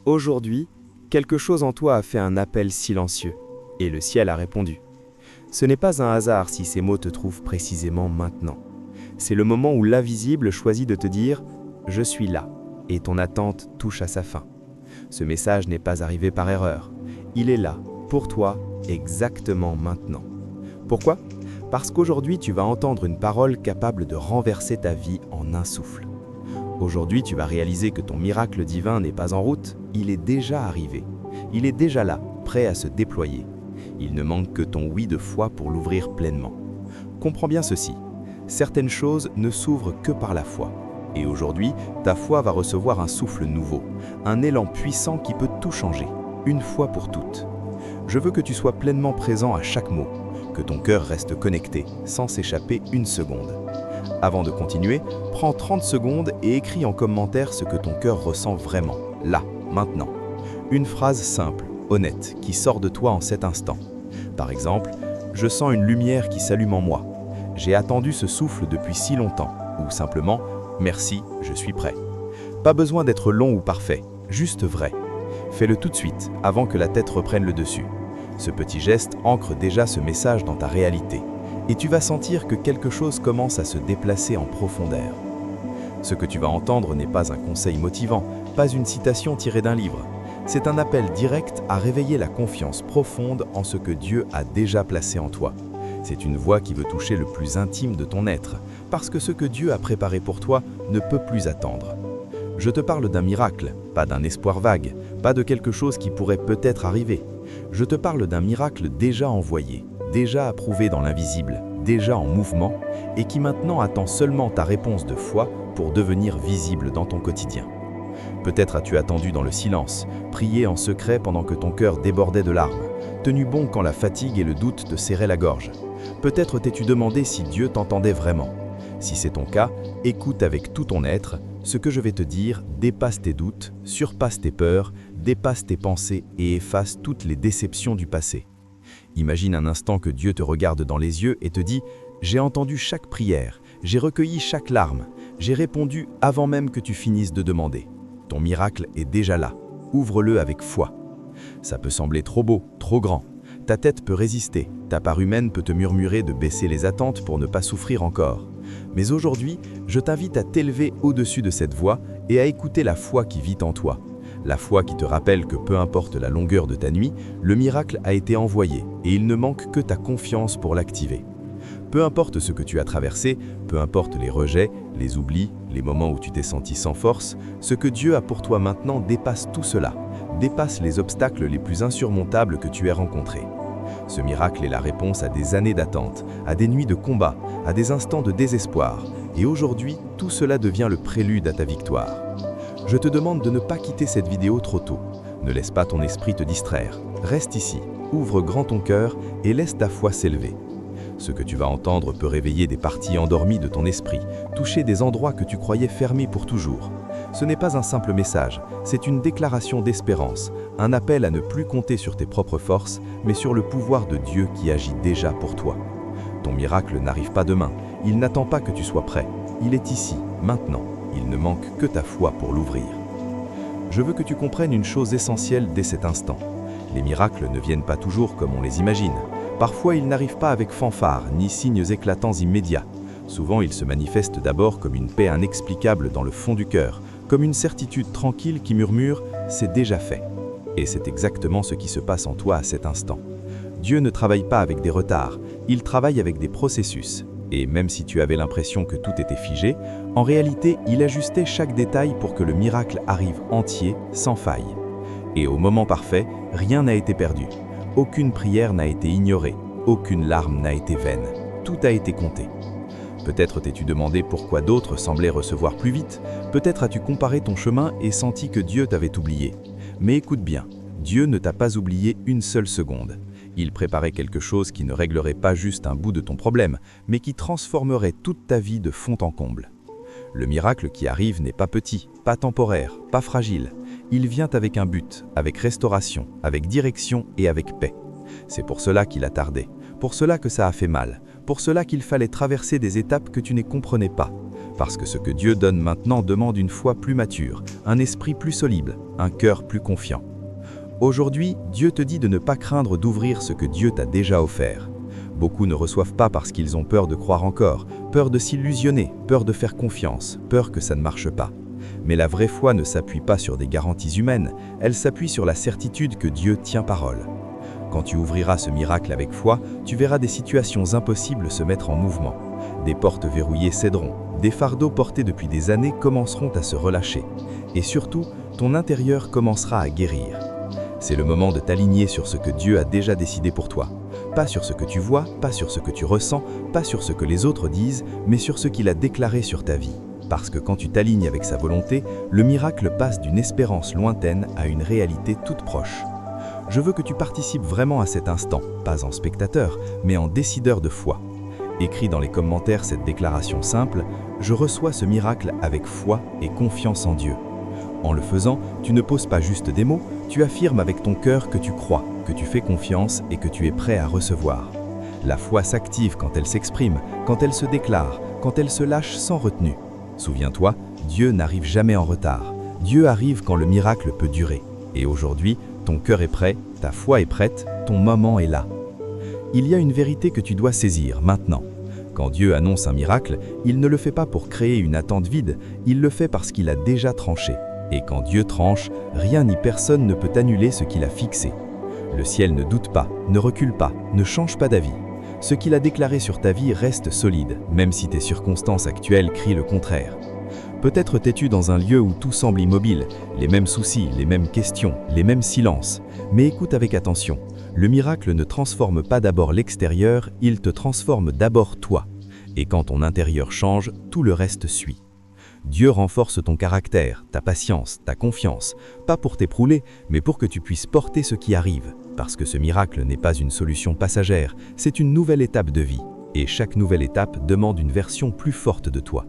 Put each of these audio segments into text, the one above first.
Aujourd'hui, quelque chose en toi a fait un appel silencieux, et le ciel a répondu. Ce n'est pas un hasard si ces mots te trouvent précisément maintenant. C'est le moment où l'invisible choisit de te dire « Je suis là » et ton attente touche à sa fin. Ce message n'est pas arrivé par erreur. Il est là, pour toi, exactement maintenant. Pourquoi ? Parce qu'aujourd'hui, tu vas entendre une parole capable de renverser ta vie en un souffle. Aujourd'hui, tu vas réaliser que ton miracle divin n'est pas en route, il est déjà arrivé. Il est déjà là, prêt à se déployer. Il ne manque que ton oui de foi pour l'ouvrir pleinement. Comprends bien ceci, certaines choses ne s'ouvrent que par la foi. Et aujourd'hui, ta foi va recevoir un souffle nouveau, un élan puissant qui peut tout changer, une fois pour toutes. Je veux que tu sois pleinement présent à chaque mot, que ton cœur reste connecté, sans s'échapper une seconde. Avant de continuer, prends 30 secondes et écris en commentaire ce que ton cœur ressent vraiment, là, maintenant. Une phrase simple, honnête, qui sort de toi en cet instant. Par exemple, « Je sens une lumière qui s'allume en moi. J'ai attendu ce souffle depuis si longtemps. » Ou simplement « Merci, je suis prêt. » Pas besoin d'être long ou parfait, juste vrai. Fais-le tout de suite, avant que la tête reprenne le dessus. Ce petit geste ancre déjà ce message dans ta réalité. Et tu vas sentir que quelque chose commence à se déplacer en profondeur. Ce que tu vas entendre n'est pas un conseil motivant, pas une citation tirée d'un livre. C'est un appel direct à réveiller la confiance profonde en ce que Dieu a déjà placé en toi. C'est une voix qui veut toucher le plus intime de ton être, parce que ce que Dieu a préparé pour toi ne peut plus attendre. Je te parle d'un miracle, pas d'un espoir vague, pas de quelque chose qui pourrait peut-être arriver. Je te parle d'un miracle déjà envoyé, déjà approuvé dans l'invisible, déjà en mouvement, et qui maintenant attend seulement ta réponse de foi pour devenir visible dans ton quotidien. Peut-être as-tu attendu dans le silence, prié en secret pendant que ton cœur débordait de larmes, tenu bon quand la fatigue et le doute te serraient la gorge. Peut-être t'es-tu demandé si Dieu t'entendait vraiment. Si c'est ton cas, écoute avec tout ton être, ce que je vais te dire dépasse tes doutes, surpasse tes peurs, dépasse tes pensées et efface toutes les déceptions du passé. Imagine un instant que Dieu te regarde dans les yeux et te dit « J'ai entendu chaque prière, j'ai recueilli chaque larme, j'ai répondu avant même que tu finisses de demander. Ton miracle est déjà là, ouvre-le avec foi. » Ça peut sembler trop beau, trop grand. Ta tête peut résister, ta part humaine peut te murmurer de baisser les attentes pour ne pas souffrir encore. Mais aujourd'hui, je t'invite à t'élever au-dessus de cette voix et à écouter la foi qui vit en toi. La foi qui te rappelle que peu importe la longueur de ta nuit, le miracle a été envoyé et il ne manque que ta confiance pour l'activer. Peu importe ce que tu as traversé, peu importe les rejets, les oublis, les moments où tu t'es senti sans force, ce que Dieu a pour toi maintenant dépasse tout cela, dépasse les obstacles les plus insurmontables que tu aies rencontrés. Ce miracle est la réponse à des années d'attente, à des nuits de combat, à des instants de désespoir. Et aujourd'hui, tout cela devient le prélude à ta victoire. Je te demande de ne pas quitter cette vidéo trop tôt. Ne laisse pas ton esprit te distraire. Reste ici, ouvre grand ton cœur et laisse ta foi s'élever. Ce que tu vas entendre peut réveiller des parties endormies de ton esprit, toucher des endroits que tu croyais fermés pour toujours. Ce n'est pas un simple message, c'est une déclaration d'espérance, un appel à ne plus compter sur tes propres forces, mais sur le pouvoir de Dieu qui agit déjà pour toi. Ton miracle n'arrive pas demain, il n'attend pas que tu sois prêt. Il est ici, maintenant. Il ne manque que ta foi pour l'ouvrir. Je veux que tu comprennes une chose essentielle dès cet instant. Les miracles ne viennent pas toujours comme on les imagine. Parfois, ils n'arrivent pas avec fanfare, ni signes éclatants immédiats. Souvent, ils se manifestent d'abord comme une paix inexplicable dans le fond du cœur, comme une certitude tranquille qui murmure « c'est déjà fait ». Et c'est exactement ce qui se passe en toi à cet instant. Dieu ne travaille pas avec des retards, il travaille avec des processus. Et même si tu avais l'impression que tout était figé, en réalité, il ajustait chaque détail pour que le miracle arrive entier, sans faille. Et au moment parfait, rien n'a été perdu. Aucune prière n'a été ignorée, aucune larme n'a été vaine. Tout a été compté. Peut-être t'es-tu demandé pourquoi d'autres semblaient recevoir plus vite, peut-être as-tu comparé ton chemin et senti que Dieu t'avait oublié. Mais écoute bien, Dieu ne t'a pas oublié une seule seconde. Il préparait quelque chose qui ne réglerait pas juste un bout de ton problème, mais qui transformerait toute ta vie de fond en comble. Le miracle qui arrive n'est pas petit, pas temporaire, pas fragile. Il vient avec un but, avec restauration, avec direction et avec paix. C'est pour cela qu'il a tardé, pour cela que ça a fait mal, pour cela qu'il fallait traverser des étapes que tu ne comprenais pas. Parce que ce que Dieu donne maintenant demande une foi plus mature, un esprit plus solide, un cœur plus confiant. Aujourd'hui, Dieu te dit de ne pas craindre d'ouvrir ce que Dieu t'a déjà offert. Beaucoup ne reçoivent pas parce qu'ils ont peur de croire encore, peur de s'illusionner, peur de faire confiance, peur que ça ne marche pas. Mais la vraie foi ne s'appuie pas sur des garanties humaines, elle s'appuie sur la certitude que Dieu tient parole. Quand tu ouvriras ce miracle avec foi, tu verras des situations impossibles se mettre en mouvement. Des portes verrouillées céderont, des fardeaux portés depuis des années commenceront à se relâcher. Et surtout, ton intérieur commencera à guérir. C'est le moment de t'aligner sur ce que Dieu a déjà décidé pour toi. Pas sur ce que tu vois, pas sur ce que tu ressens, pas sur ce que les autres disent, mais sur ce qu'il a déclaré sur ta vie. Parce que quand tu t'alignes avec sa volonté, le miracle passe d'une espérance lointaine à une réalité toute proche. Je veux que tu participes vraiment à cet instant, pas en spectateur, mais en décideur de foi. Écris dans les commentaires cette déclaration simple « Je reçois ce miracle avec foi et confiance en Dieu ». En le faisant, tu ne poses pas juste des mots, tu affirmes avec ton cœur que tu crois, que tu fais confiance et que tu es prêt à recevoir. La foi s'active quand elle s'exprime, quand elle se déclare, quand elle se lâche sans retenue. Souviens-toi, Dieu n'arrive jamais en retard. Dieu arrive quand le miracle peut durer. Et aujourd'hui, ton cœur est prêt, ta foi est prête, ton moment est là. Il y a une vérité que tu dois saisir maintenant. Quand Dieu annonce un miracle, il ne le fait pas pour créer une attente vide, il le fait parce qu'il a déjà tranché. Et quand Dieu tranche, rien ni personne ne peut annuler ce qu'il a fixé. Le ciel ne doute pas, ne recule pas, ne change pas d'avis. Ce qu'il a déclaré sur ta vie reste solide, même si tes circonstances actuelles crient le contraire. Peut-être t'es-tu dans un lieu où tout semble immobile, les mêmes soucis, les mêmes questions, les mêmes silences. Mais écoute avec attention, le miracle ne transforme pas d'abord l'extérieur, il te transforme d'abord toi. Et quand ton intérieur change, tout le reste suit. Dieu renforce ton caractère, ta patience, ta confiance, pas pour t'éprouler, mais pour que tu puisses porter ce qui arrive. Parce que ce miracle n'est pas une solution passagère, c'est une nouvelle étape de vie. Et chaque nouvelle étape demande une version plus forte de toi.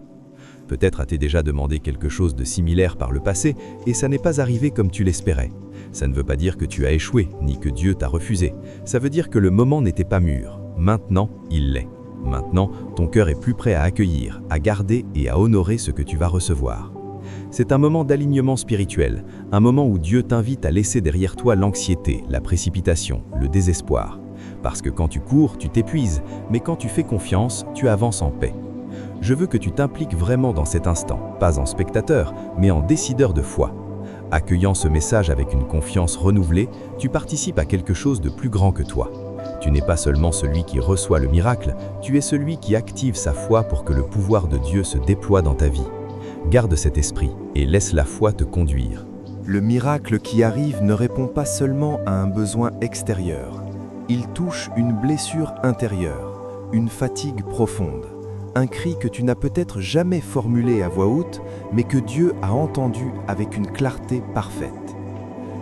Peut-être as-tu déjà demandé quelque chose de similaire par le passé et ça n'est pas arrivé comme tu l'espérais. Ça ne veut pas dire que tu as échoué, ni que Dieu t'a refusé. Ça veut dire que le moment n'était pas mûr. Maintenant, il l'est. Maintenant, ton cœur est plus prêt à accueillir, à garder et à honorer ce que tu vas recevoir. C'est un moment d'alignement spirituel, un moment où Dieu t'invite à laisser derrière toi l'anxiété, la précipitation, le désespoir. Parce que quand tu cours, tu t'épuises, mais quand tu fais confiance, tu avances en paix. Je veux que tu t'impliques vraiment dans cet instant, pas en spectateur, mais en décideur de foi. Accueillant ce message avec une confiance renouvelée, tu participes à quelque chose de plus grand que toi. Tu n'es pas seulement celui qui reçoit le miracle, tu es celui qui active sa foi pour que le pouvoir de Dieu se déploie dans ta vie. Garde cet esprit et laisse la foi te conduire. Le miracle qui arrive ne répond pas seulement à un besoin extérieur. Il touche une blessure intérieure, une fatigue profonde, un cri que tu n'as peut-être jamais formulé à voix haute, mais que Dieu a entendu avec une clarté parfaite.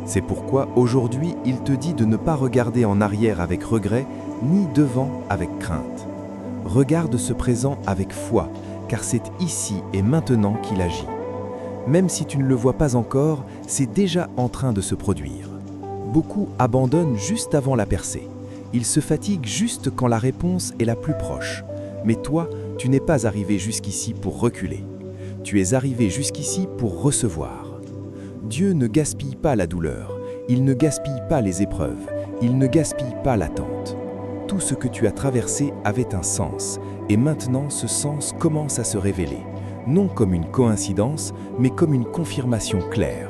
C'est pourquoi aujourd'hui, il te dit de ne pas regarder en arrière avec regret, ni devant avec crainte. Regarde ce présent avec foi, car c'est ici et maintenant qu'il agit. Même si tu ne le vois pas encore, c'est déjà en train de se produire. Beaucoup abandonnent juste avant la percée. Ils se fatiguent juste quand la réponse est la plus proche. Mais toi, tu n'es pas arrivé jusqu'ici pour reculer. Tu es arrivé jusqu'ici pour recevoir. Dieu ne gaspille pas la douleur, il ne gaspille pas les épreuves, il ne gaspille pas l'attente. Tout ce que tu as traversé avait un sens, et maintenant ce sens commence à se révéler, non comme une coïncidence, mais comme une confirmation claire.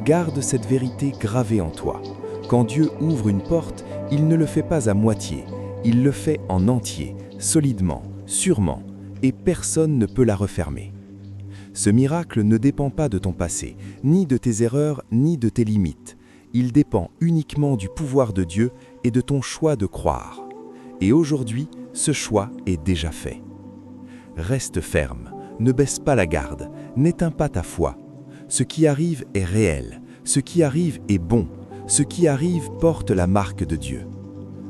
Garde cette vérité gravée en toi. Quand Dieu ouvre une porte, il ne le fait pas à moitié, il le fait en entier, solidement, sûrement, et personne ne peut la refermer. Ce miracle ne dépend pas de ton passé, ni de tes erreurs, ni de tes limites. Il dépend uniquement du pouvoir de Dieu et de ton choix de croire. Et aujourd'hui, ce choix est déjà fait. Reste ferme, ne baisse pas la garde, n'éteins pas ta foi. Ce qui arrive est réel, ce qui arrive est bon, ce qui arrive porte la marque de Dieu.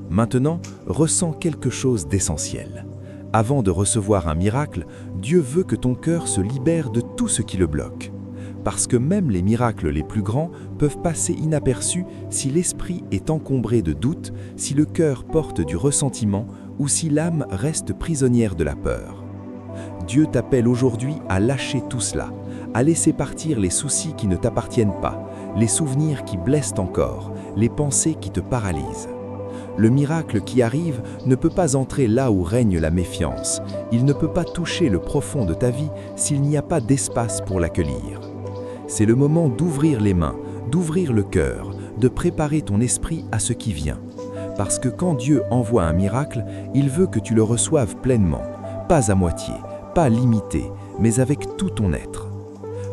Maintenant, ressens quelque chose d'essentiel. Avant de recevoir un miracle, Dieu veut que ton cœur se libère de tout ce qui le bloque. Parce que même les miracles les plus grands peuvent passer inaperçus si l'esprit est encombré de doutes, si le cœur porte du ressentiment ou si l'âme reste prisonnière de la peur. Dieu t'appelle aujourd'hui à lâcher tout cela, à laisser partir les soucis qui ne t'appartiennent pas, les souvenirs qui blessent encore, les pensées qui te paralysent. Le miracle qui arrive ne peut pas entrer là où règne la méfiance. Il ne peut pas toucher le profond de ta vie s'il n'y a pas d'espace pour l'accueillir. C'est le moment d'ouvrir les mains, d'ouvrir le cœur, de préparer ton esprit à ce qui vient. Parce que quand Dieu envoie un miracle, il veut que tu le reçoives pleinement, pas à moitié, pas limité, mais avec tout ton être.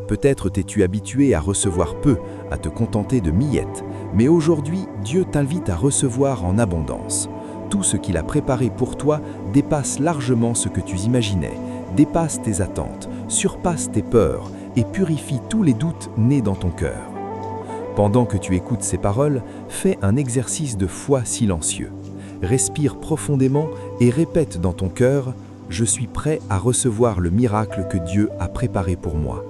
Peut-être t'es-tu habitué à recevoir peu, à te contenter de miettes, mais aujourd'hui, Dieu t'invite à recevoir en abondance. Tout ce qu'il a préparé pour toi dépasse largement ce que tu imaginais, dépasse tes attentes, surpasse tes peurs et purifie tous les doutes nés dans ton cœur. Pendant que tu écoutes ces paroles, fais un exercice de foi silencieux. Respire profondément et répète dans ton cœur « Je suis prêt à recevoir le miracle que Dieu a préparé pour moi ».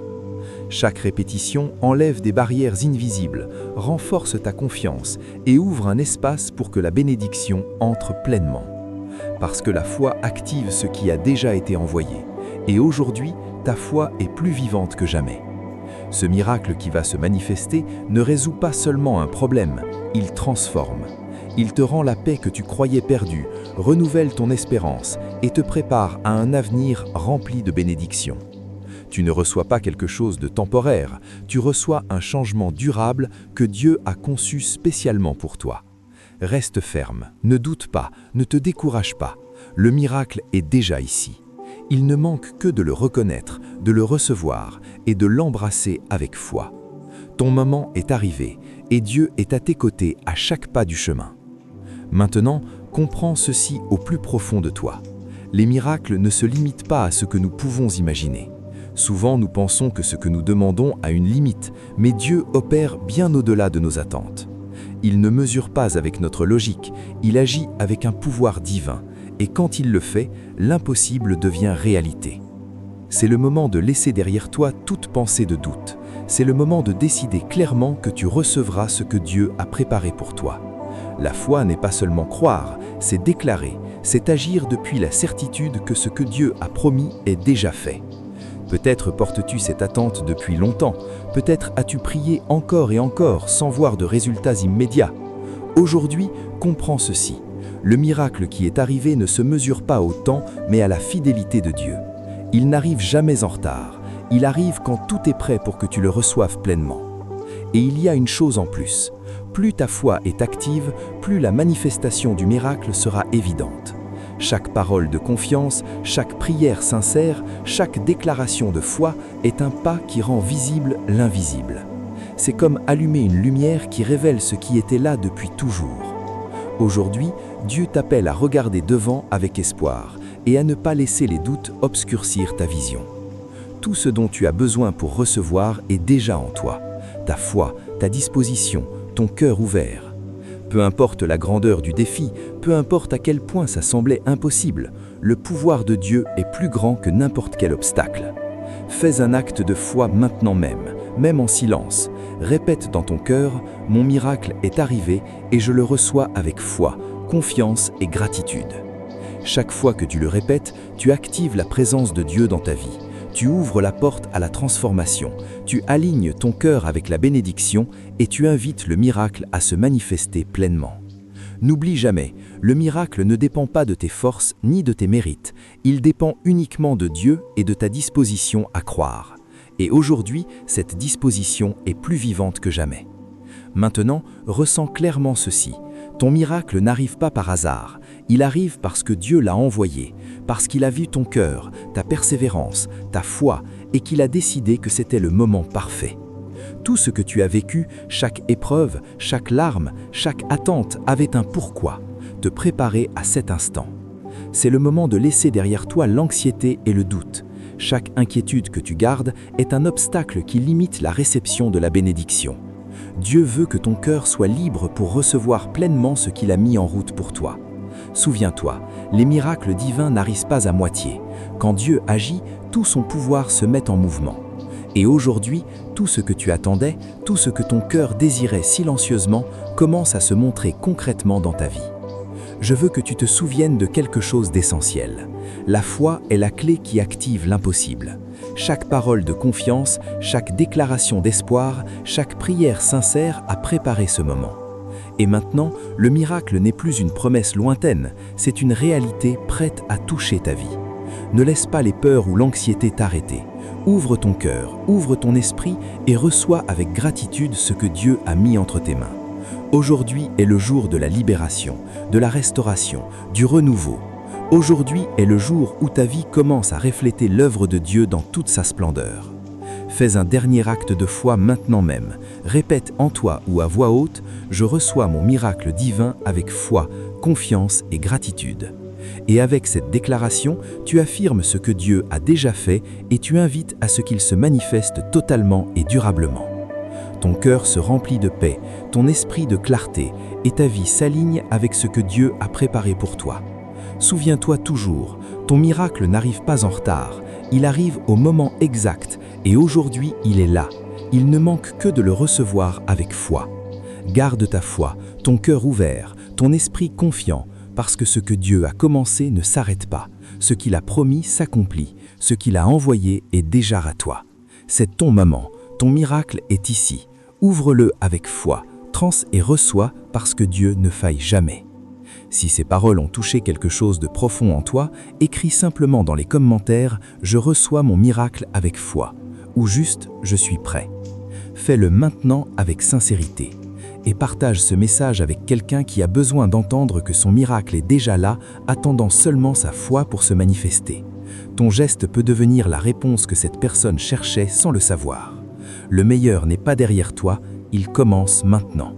Chaque répétition enlève des barrières invisibles, renforce ta confiance et ouvre un espace pour que la bénédiction entre pleinement. Parce que la foi active ce qui a déjà été envoyé. Et aujourd'hui, ta foi est plus vivante que jamais. Ce miracle qui va se manifester ne résout pas seulement un problème, il transforme. Il te rend la paix que tu croyais perdue, renouvelle ton espérance et te prépare à un avenir rempli de bénédictions. Tu ne reçois pas quelque chose de temporaire, tu reçois un changement durable que Dieu a conçu spécialement pour toi. Reste ferme, ne doute pas, ne te décourage pas. Le miracle est déjà ici. Il ne manque que de le reconnaître, de le recevoir et de l'embrasser avec foi. Ton moment est arrivé et Dieu est à tes côtés à chaque pas du chemin. Maintenant, comprends ceci au plus profond de toi. Les miracles ne se limitent pas à ce que nous pouvons imaginer. Souvent, nous pensons que ce que nous demandons a une limite, mais Dieu opère bien au-delà de nos attentes. Il ne mesure pas avec notre logique, il agit avec un pouvoir divin, et quand il le fait, l'impossible devient réalité. C'est le moment de laisser derrière toi toute pensée de doute. C'est le moment de décider clairement que tu recevras ce que Dieu a préparé pour toi. La foi n'est pas seulement croire, c'est déclarer, c'est agir depuis la certitude que ce que Dieu a promis est déjà fait. Peut-être portes-tu cette attente depuis longtemps, peut-être as-tu prié encore et encore sans voir de résultats immédiats. Aujourd'hui, comprends ceci. Le miracle qui est arrivé ne se mesure pas au temps, mais à la fidélité de Dieu. Il n'arrive jamais en retard, il arrive quand tout est prêt pour que tu le reçoives pleinement. Et il y a une chose en plus, plus ta foi est active, plus la manifestation du miracle sera évidente. Chaque parole de confiance, chaque prière sincère, chaque déclaration de foi est un pas qui rend visible l'invisible. C'est comme allumer une lumière qui révèle ce qui était là depuis toujours. Aujourd'hui, Dieu t'appelle à regarder devant avec espoir et à ne pas laisser les doutes obscurcir ta vision. Tout ce dont tu as besoin pour recevoir est déjà en toi. Ta foi, ta disposition, ton cœur ouvert. Peu importe la grandeur du défi, peu importe à quel point ça semblait impossible, le pouvoir de Dieu est plus grand que n'importe quel obstacle. Fais un acte de foi maintenant même en silence. Répète dans ton cœur, « Mon miracle est arrivé et je le reçois avec foi, confiance et gratitude. » Chaque fois que tu le répètes, tu actives la présence de Dieu dans ta vie. Tu ouvres la porte à la transformation, tu alignes ton cœur avec la bénédiction et tu invites le miracle à se manifester pleinement. N'oublie jamais, le miracle ne dépend pas de tes forces ni de tes mérites, il dépend uniquement de Dieu et de ta disposition à croire. Et aujourd'hui, cette disposition est plus vivante que jamais. Maintenant, ressens clairement ceci. Ton miracle n'arrive pas par hasard, il arrive parce que Dieu l'a envoyé, parce qu'il a vu ton cœur, ta persévérance, ta foi et qu'il a décidé que c'était le moment parfait. Tout ce que tu as vécu, chaque épreuve, chaque larme, chaque attente avait un pourquoi, te préparer à cet instant. C'est le moment de laisser derrière toi l'anxiété et le doute. Chaque inquiétude que tu gardes est un obstacle qui limite la réception de la bénédiction. Dieu veut que ton cœur soit libre pour recevoir pleinement ce qu'il a mis en route pour toi. Souviens-toi, les miracles divins n'arrivent pas à moitié. Quand Dieu agit, tout son pouvoir se met en mouvement. Et aujourd'hui, tout ce que tu attendais, tout ce que ton cœur désirait silencieusement, commence à se montrer concrètement dans ta vie. je veux que tu te souviennes de quelque chose d'essentiel. La foi est la clé qui active l'impossible. Chaque parole de confiance, chaque déclaration d'espoir, chaque prière sincère a préparé ce moment. Et maintenant, le miracle n'est plus une promesse lointaine, c'est une réalité prête à toucher ta vie. Ne laisse pas les peurs ou l'anxiété t'arrêter. Ouvre ton cœur, ouvre ton esprit et reçois avec gratitude ce que Dieu a mis entre tes mains. Aujourd'hui est le jour de la libération, de la restauration, du renouveau. Aujourd'hui est le jour où ta vie commence à refléter l'œuvre de Dieu dans toute sa splendeur. Fais un dernier acte de foi maintenant même. Répète en toi ou à voix haute, « Je reçois mon miracle divin avec foi, confiance et gratitude ». Et avec cette déclaration, tu affirmes ce que Dieu a déjà fait et tu invites à ce qu'il se manifeste totalement et durablement. Ton cœur se remplit de paix, ton esprit de clarté et ta vie s'aligne avec ce que Dieu a préparé pour toi. Souviens-toi toujours, ton miracle n'arrive pas en retard, il arrive au moment exact et aujourd'hui il est là. Il ne manque que de le recevoir avec foi. Garde ta foi, ton cœur ouvert, ton esprit confiant, parce que ce que Dieu a commencé ne s'arrête pas. Ce qu'il a promis s'accomplit, ce qu'il a envoyé est déjà à toi. C'est ton moment, ton miracle est ici. Ouvre-le avec foi, transe et reçois parce que Dieu ne faille jamais. Si ces paroles ont touché quelque chose de profond en toi, écris simplement dans les commentaires « Je reçois mon miracle avec foi » ou juste « Je suis prêt ». Fais-le maintenant avec sincérité et partage ce message avec quelqu'un qui a besoin d'entendre que son miracle est déjà là, attendant seulement sa foi pour se manifester. Ton geste peut devenir la réponse que cette personne cherchait sans le savoir. Le meilleur n'est pas derrière toi, il commence maintenant.